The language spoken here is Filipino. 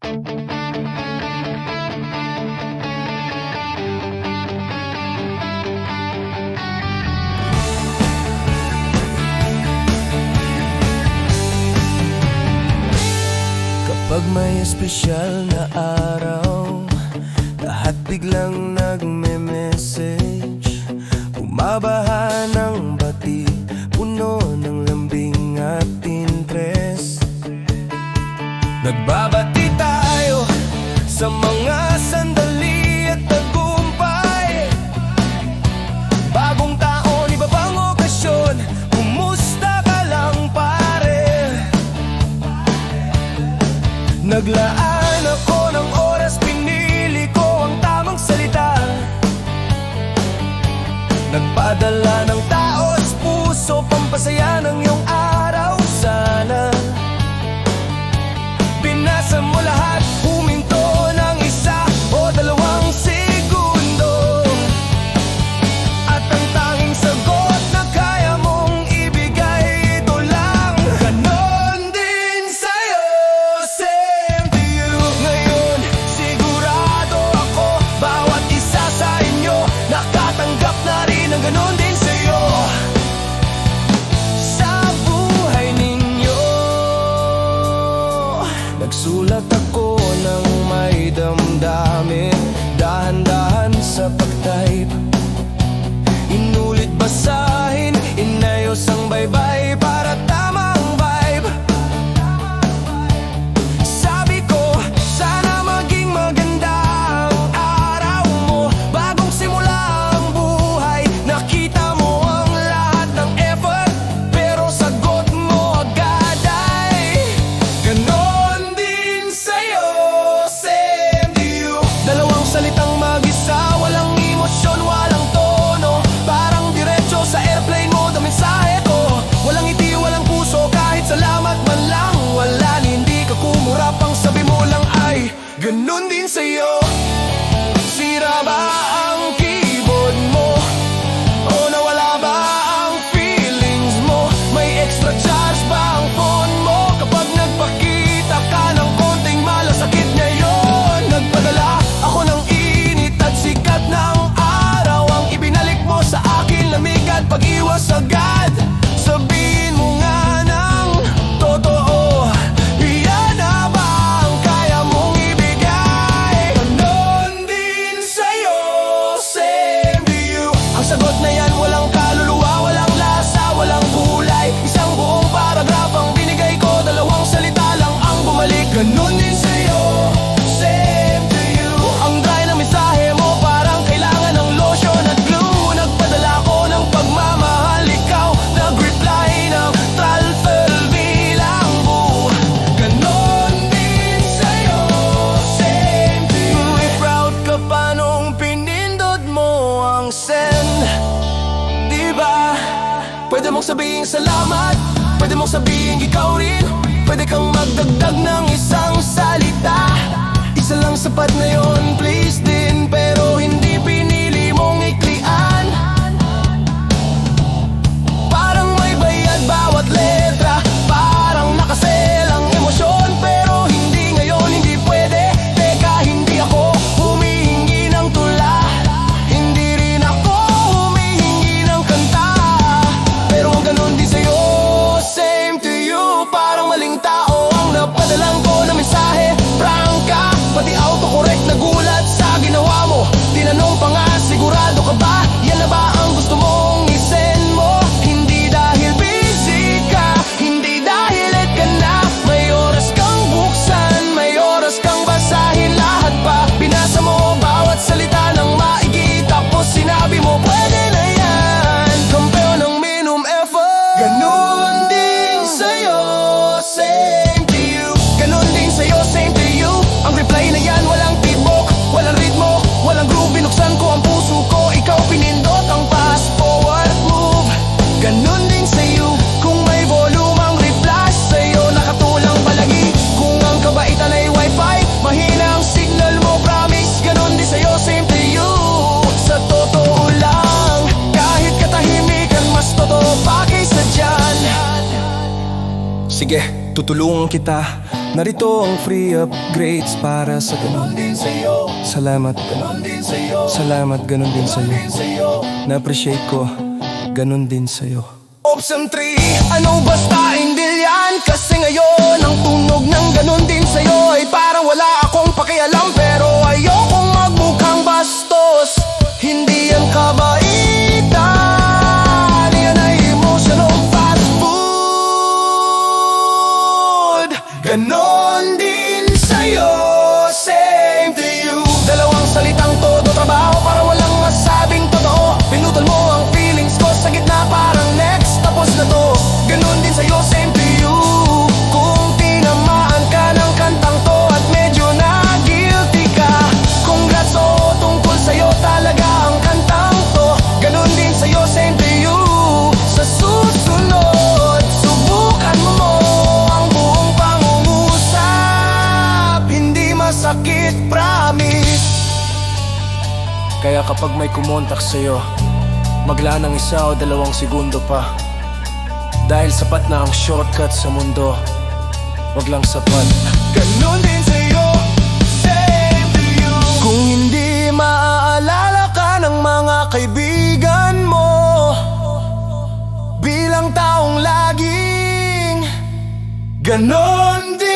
Kapag may espesyal na araw, lahat biglang nagme-message. Bumabaha ng bati, puno ng lambing at interes. Nagbabati tayo sa mga sandali at tagumpay. Bagong taon, iba bang okasyon, kumusta ka lang pare? Naglaan ako ng oras, pinili ko ang tamang salita. Nagpadala ng taos puso, pampasaya ng iyong araw sana. Binasa mo lahat, huminto ng isa o dalawang segundo. At ang tanging sagot na kaya mong ibigay, ito lang. Ganon din sa'yo, same to you. Ngayon, sigurado ako, bawat isa sa inyo nakatanggap na rin ng ganon din sa'yo sa buhay ninyo. Nagsulat ako ng may damdamin, dahan-dahan sa pag-type. Inulit basahin, inayos ang baybay para tamang vibe. Sabi ko, sana maging maganda ang araw mo. Bagong simula ang buhay, nakita mo ang lahat ng effort, pero sagot mo agad ay ganon din sa'yo, same to you. Dalawang salitang mag-isa, walang emosyon, walang tono. Parang diretso sa airplane mode ang mensahe ko. Walang ngiti, walang puso, kahit salamat man lang wala. Hindi ka kumurap, ang sabi mo lang ay ganon din sa'yo. Sira ba ang keyboard mo? O nawala ba ang feelings mo? May extra charge ba ang phone mo? Kapag nagpakita ka ng konting malasakit ngayon, nagpadala ako ng init at sikat ng araw. Ang ibinalik mo sa akin, lamig at pag-iwas agad. Sabihin mo nga ng totoo, iyan na ba ang kaya mong ibigay? Ganon din sa'yo, same to you. Ang sagot na yan, walang kaluluwa, walang lasa, walang kulay. Isang buong paragraph ang binigay ko, dalawang salita lang ang bumalik. Ganon din sa'yo, same to you. Ang dry na mensahe mo, parang kailangan ng lotion at glue. Nagpadala ko ng pagmamahal, ikaw nag-reply ng tralfel bilang bu. Ganon din sa'yo, same to you. Proud ka pa nung pinindot mo ang send, diba? Pwede mong sabihin salamat, pwede mong sabihin ikaw rin. Pwede kang magdagdag ng isang salita, isa lang sapat na yon, please din. Pero hindi pinili mong iklian. Parang may bayad bawat letra, parang nakasel ang emosyon. Pero hindi ngayon, hindi pwede. Teka, hindi ako humihingi ng tula, hindi rin ako humihingi ng kanta. Pero ang ganon din sa'yo, same to you. Parang maling tao ang napadalang ko na mensahe. Prangka, pati autocorrect nagulat sa ginawa mo. Tinanong pa nga, sigurado ka ba? Yan na ba ang gusto mong isend mo? Hindi dahil busy ka, hindi dahil late ka na. May oras kang buksan, may oras kang basahin lahat pa. Binasa mo bawat salita ng maigi, tapos sinabi mo pwede na yan. Kampeon ng minimum effort. Ganon din sa'yo, same to you. Ganon din sa'yo, same to you. Ang reply na yan, walang tibok, walang ritmo, walang groove. Binuksan ko ang puso ko, ikaw pinindot ang fast forward move. Ganon din sa'yo, kung may volume ang reply sa'yo, nakatulang palagi. Kung ang kabaitan ay wifi, mahina ang signal mo, promise. Ganon din sa'yo, same to you. Sa totoo lang, kahit katahimikan, mas totoo pa kaysa dyan. Sige, tutulungan kita. Narito ang free upgrades para sa ganon din sa'yo. Salamat, ganon din sa'yo. Salamat, ganon din sa'yo. Na-appreciate ko, ganon din sa'yo. Option 3, ano basta hindi yan? Kasi ngayon ang tunog ng ganon din sa'yo ay parang wala akong pakialam. Pero ayokong magmukhang bastos, hindi yan kabaitan. Yan ay emotional fast food. Ganon din sa'yo, same to you. Dalawang salitang todo trabaho para walang masabing totoo. Pinutol mo ang feelings ko sa gitna parang next, tapos na to. Ganon din sa'yo, same to you. Kung tinamaan ka ng kantang to at medyo na-guilty ka, congrats o tungkol sa'yo talaga ang kantang to. Ganon din sa'yo, same to you. Sa susunod, subukan mo ang buong pangungusap. Hindi masakit, promise. Kaya kapag may kumontak sa'yo, maglaan ng 1 o 2 segundo pa. Dahil sapat na ang shortcut sa mundo, wag lang sapat. Ganon din sa'yo, same to you. Kung hindi maaalala ka ng mga kaibigan mo, bilang taong laging ganon din